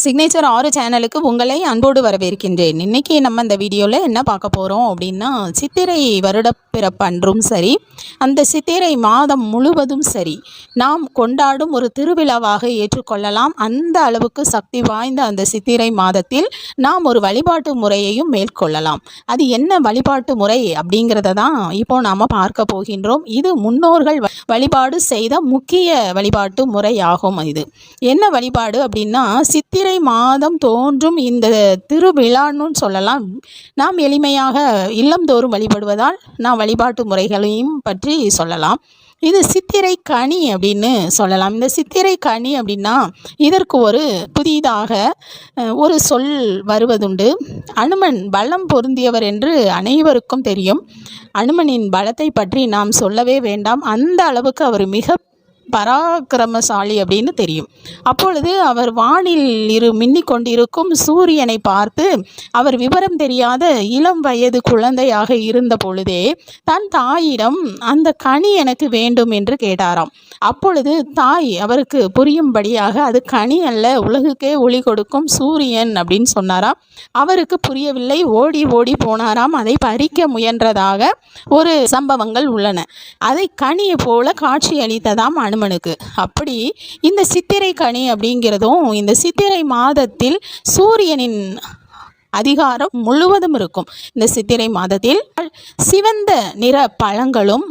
Signature 6 சேனலுக்கு உங்களை அன்போடு வரவேற்கின்றேன். இன்றைக்கி நம்ம இந்த வீடியோவில் என்ன பார்க்க போகிறோம் அப்படின்னா, சித்திரை வருடப்பிறப்பன்றும் சரி, அந்த சித்திரை மாதம் முழுவதும் சரி, நாம் கொண்டாடும் ஒரு திருவிழாவாக ஏற்றுக்கொள்ளலாம். அந்த அளவுக்கு சக்தி வாய்ந்த அந்த சித்திரை மாதத்தில் நாம் ஒரு வழிபாட்டு முறையையும் மேற்கொள்ளலாம். அது என்ன வழிபாட்டு முறை அப்படிங்கிறத தான் இப்போ நாம் பார்க்க போகின்றோம். இது முன்னோர்கள் வழிபாடு செய்த முக்கிய வழிபாட்டு முறையாகும். இது என்ன வழிபாடு அப்படின்னா, சித்திரை மாதம் தோன்றும் இந்த திருவிழான்னு சொல்லலாம். நாம் எளிமையாக இல்லந்தோறும் வழிபடுவதால் நாம் வழிபாட்டு முறைகளையும் பற்றி சொல்லலாம். இது சித்திரை கனி அப்படின்னு சொல்லலாம். இந்த சித்திரை கனி அப்படின்னா இதற்கு ஒரு புதிதாக ஒரு சொல் வருவதுண்டு. அனுமன் பலம் பொருந்தியவர் என்று அனைவருக்கும் தெரியும். அனுமனின் பலத்தை பற்றி நாம் சொல்லவே வேண்டாம். அந்த அளவுக்கு அவர் மிக பராக்கிரமசாலி அப்படின்னு தெரியும். அப்பொழுது அவர் வானில் மின்னிக் கொண்டிருக்கும் சூரியனை பார்த்து அவர் விவரம் தெரியாத இளம் வயது குழந்தையாக இருந்த பொழுதே தன் தாயிடம் அந்த கனி எனக்கு வேண்டும் என்று கேட்டாராம். அப்பொழுது தாய் அவருக்கு புரியும்படியாக அது கனி அல்ல, உலகுக்கே ஒளி கொடுக்கும் சூரியன் அப்படின்னு சொன்னாராம். அவருக்கு புரியவில்லை. ஓடி ஓடி போனாராம். அதை பறிக்க முயன்றதாக ஒரு சம்பவங்கள் உள்ளன. அதை கனியை போல காட்சி அளித்ததாம் அனுமனுக்கு. அப்படி இந்த சித்திரை கனி அப்படிங்கிறதும் இந்த சித்திரை மாதத்தில் சூரியனின் அதிகாரம் முழுவதும் இருக்கும். இந்த சித்திரை மாதத்தில் சிவந்த நிற பழங்களும்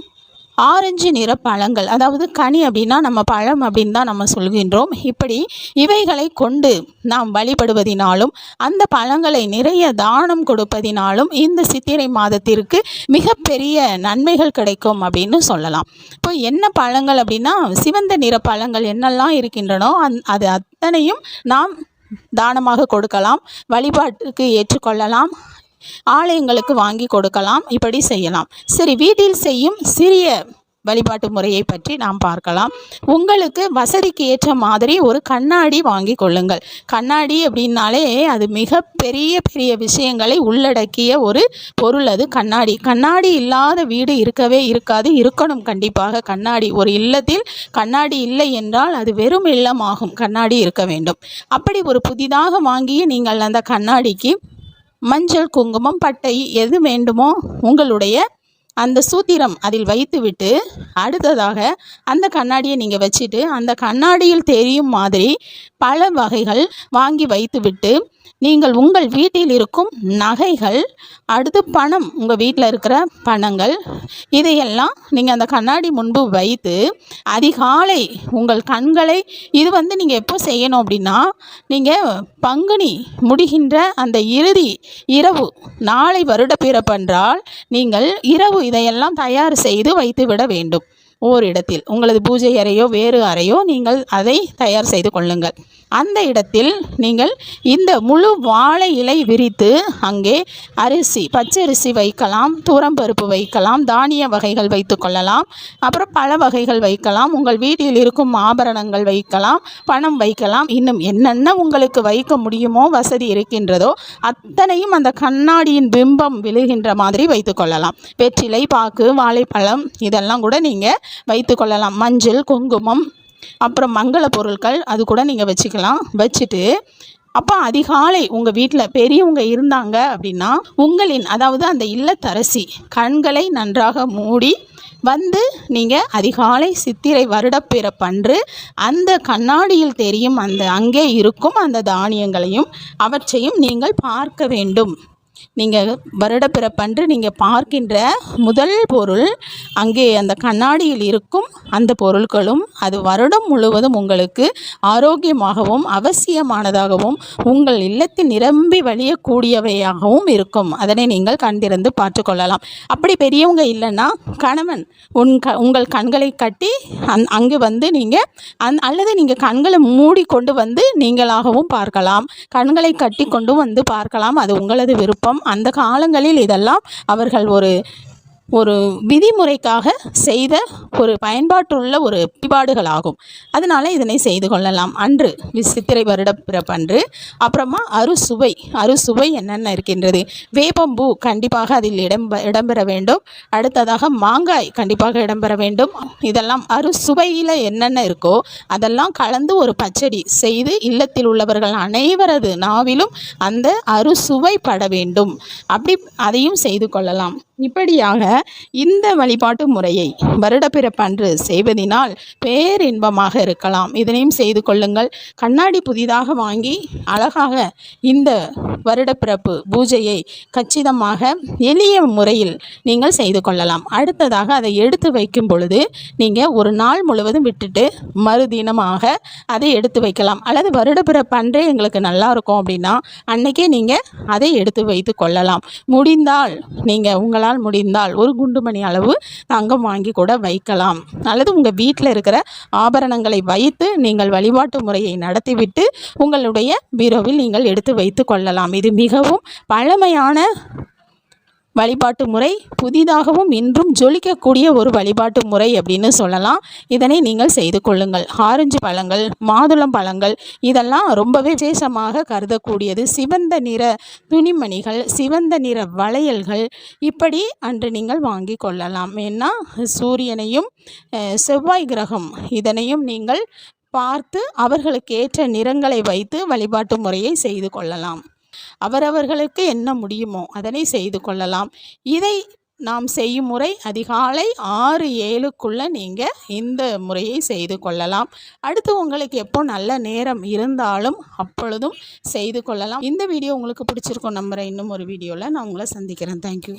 ஆரஞ்சு நிற பழங்கள், அதாவது கனி அப்படின்னா நம்ம பழம் அப்படின்னு தான் நம்ம சொல்கின்றோம். இப்படி இவைகளை கொண்டு நாம் வழிபடுவதினாலும் அந்த பழங்களை நிறைய தானம் கொடுப்பதினாலும் இந்த சித்திரை மாதத்திற்கு மிகப்பெரிய நன்மைகள் கிடைக்கும் அப்படின்னு சொல்லலாம். இப்போ என்ன பழங்கள் அப்படின்னா, சிவந்த நிற பழங்கள் என்னெல்லாம் இருக்கின்றனோ அது அத்தனையும் நாம் தானமாக கொடுக்கலாம், வழிபாட்டுக்கு ஏற்றுக்கொள்ளலாம், ஆலயங்களுக்கு வாங்கி கொடுக்கலாம், இப்படி செய்யலாம். சரி, வீட்டில் செய்யும் சிறிய வழிபாட்டு முறையை பற்றி நாம் பார்க்கலாம். உங்களுக்கு வசதிக்கு ஏற்ற மாதிரி ஒரு கண்ணாடி வாங்கி கொள்ளுங்கள். கண்ணாடி அப்படின்னாலே அது மிக பெரிய பெரிய விஷயங்களை உள்ளடக்கிய ஒரு பொருள். அது கண்ணாடி. கண்ணாடி இல்லாத வீடு இருக்கவே இருக்காது. இருக்கணும் கண்டிப்பாக கண்ணாடி. ஒரு இல்லத்தில் கண்ணாடி இல்லை என்றால் அது வெறும் இல்லமாகும். கண்ணாடி இருக்க வேண்டும். அப்படி ஒரு புதிதாக வாங்கி நீங்கள் அந்த கண்ணாடிக்கு மஞ்சள், குங்குமம், பட்டை எது வேண்டுமோ உங்களுடைய அந்த சூத்திரம் அதில் வைத்துவிட்டு அடுத்ததாக அந்த கண்ணாடியை நீங்கள் வச்சுட்டு அந்த கண்ணாடியில் தெரியும் மாதிரி பல வகைகள் வாங்கி வைத்துவிட்டு நீங்கள் உங்கள் வீட்டில் இருக்கும் நகைகள், அடுத்து பணம், உங்கள் வீட்டில் இருக்கிற பணங்கள், இதையெல்லாம் நீங்கள் அந்த கண்ணாடி முன்பு வைத்து அதிகாலை உங்கள் கண்களை இது நீங்கள் எப்போ செய்யணும் அப்படின்னா, நீங்கள் பங்குனி முடிகின்ற அந்த இறுதி இரவு, நாளை வருடப்பிறப்பென்றால் நீங்கள் இரவு இதையெல்லாம் தயார் செய்து வைத்து விட வேண்டும். ஓரிடத்தில் உங்களது பூஜை அறையோ வேறு அறையோ நீங்கள் அதை தயார் செய்து கொள்ளுங்கள். அந்த இடத்தில் நீங்கள் இந்த முழு வாழை இலை விரித்து அங்கே அரிசி, பச்சரிசி வைக்கலாம், தூரம்பருப்பு வைக்கலாம், தானிய வகைகள் வைத்து கொள்ளலாம், அப்புறம் பல வகைகள் வைக்கலாம், உங்கள் வீட்டில் இருக்கும் ஆபரணங்கள் வைக்கலாம், பணம் வைக்கலாம், இன்னும் என்னென்ன உங்களுக்கு வைக்க முடியுமோ வசதி இருக்கின்றதோ அத்தனையும் அந்த கண்ணாடியின் பிம்பம் விழுகின்ற மாதிரி வைத்து கொள்ளலாம். வெற்றிலை, பாக்கு, வாழைப்பழம் இதெல்லாம் கூட நீங்கள் வைத்து கொள்ளலாம். மஞ்சள், குங்குமம், அப்புறம் மங்கள பொருட்கள் அது கூட நீங்கள் வச்சுக்கலாம். வச்சுட்டு அப்போ அதிகாலை உங்கள் வீட்டில் பெரியவங்க இருந்தாங்க அப்படின்னா உங்களின், அதாவது அந்த இல்லத்தரசி கண்களை நன்றாக மூடி நீங்கள் அதிகாலை சித்திரை வருடப்பிறப்பன்று அந்த கண்ணாடியில் தெரியும் அந்த அங்கே இருக்கும் அந்த தானியங்களையும் அவற்றையும் நீங்கள் பார்க்க வேண்டும். நீங்கள் வருடப்பிறப்பன்று நீங்கள் பார்க்கின்ற முதல் பொருள் அங்கே அந்த கண்ணாடியில் இருக்கும் அந்த பொருட்களும் அது வருடம் முழுவதும் உங்களுக்கு ஆரோக்கியமாகவும் அவசியமானதாகவும் உங்கள் இல்லத்தில் நிரம்பி வழியக்கூடியவையாகவும் இருக்கும். அதனை நீங்கள் கண்டிருந்து பார்த்து கொள்ளலாம். அப்படி பெரியவங்க இல்லைன்னா கணவன் உங்கள் கண்களை கட்டி அங்கு நீங்கள் அல்லது நீங்கள் கண்களை மூடி கொண்டு நீங்களாகவும் பார்க்கலாம், கண்களை கட்டி கொண்டு பார்க்கலாம். அது உங்களது விருப்பம். அந்த காலங்களில் இதெல்லாம் அவர்கள் ஒரு ஒரு விதிமுறைக்காக செய்த ஒரு பயன்பாட்டுள்ள ஒரு வழிபாடுகளாகும். அதனால் இதனை செய்து கொள்ளலாம். அன்று சித்திரை வருட பிறப்பன்று. அப்புறமா அறுசுவை என்னென்ன இருக்கின்றது? வேப்பம்பூ கண்டிப்பாக அதில் இடம்பெற வேண்டும். அடுத்ததாக மாங்காய் கண்டிப்பாக இடம்பெற வேண்டும். இதெல்லாம் அறுசுவையில் என்னென்ன இருக்கோ அதெல்லாம் கலந்து ஒரு பச்சடி செய்து இல்லத்தில் உள்ளவர்கள் அனைவரது நாவிலும் அந்த அறுசுவை பட வேண்டும். அப்படி அதையும் செய்து கொள்ளலாம். இப்படியாக இந்த வழிபாட்டு முறையை வருடப்பிறப்பன்று செய்வதினால் பேரின்பமாக இருக்கலாம். இதனையும் செய்து கொள்ளுங்கள். கண்ணாடி புதிதாக வாங்கி அழகாக இந்த வருடப்பிறப்பு பூஜையை கச்சிதமாக எளிய முறையில் நீங்கள் செய்து கொள்ளலாம். அடுத்ததாக அதை எடுத்து வைக்கும் பொழுது நீங்கள் ஒரு நாள் முழுவதும் விட்டுட்டு மறுதினமாக அதை எடுத்து வைக்கலாம். அல்லது வருடப்பிறப்பன்றே எங்களுக்கு நல்லா இருக்கும் அப்படின்னா அன்னைக்கே நீங்கள் அதை எடுத்து வைத்து கொள்ளலாம். முடிந்தால் நீங்கள் உங்களால் முடிந்தால் ஒரு குண்டுமணி அளவு தங்கம் வாங்கி கூட வைக்கலாம். அல்லது உங்கள் வீட்டில் இருக்கிற ஆபரணங்களை வைத்து நீங்கள் வழிபாட்டு முறையை நடத்திவிட்டு உங்களுடைய பீரோவில் நீங்கள் எடுத்து வைத்து கொள்ளலாம். இது மிகவும் பழமையான வழிபாட்டு முறை, புதிதாகவும் இன்றும் ஜொலிக்கக்கூடிய ஒரு வழிபாட்டு முறை அப்படின்னு சொல்லலாம். இதனை நீங்கள் செய்து கொள்ளுங்கள். ஆரஞ்சு பழங்கள், மாதுளம் பழங்கள் இதெல்லாம் ரொம்பவே விசேஷமாக கருதக்கூடியது. சிவந்த நிற துணிமணிகள், சிவந்த நிற வளையல்கள் இப்படி அன்று நீங்கள் வாங்கி கொள்ளலாம். ஏன்னா சூரியனையும் செவ்வாய் கிரகம் இதனையும் நீங்கள் பார்த்து அவர்களுக்கு ஏற்ற நிறங்களை வைத்து வழிபாட்டு முறையை செய்து கொள்ளலாம். அவரவர்களுக்கு என்ன முடியுமோ அதனை செய்து கொள்ளலாம். இதை நாம் செய்யும் முறை அதிகாலை 6-7க்குள்ளே நீங்கள் இந்த முறையை செய்து கொள்ளலாம். அடுத்து உங்களுக்கு எப்போ நல்ல நேரம் இருந்தாலும் அப்பொழுதும் செய்து கொள்ளலாம். இந்த வீடியோ உங்களுக்கு பிடிச்சிருக்கும் நம்புகிறேன். இன்னும் ஒரு வீடியோவில் நான் உங்களை சந்திக்கிறேன். தேங்க்யூ.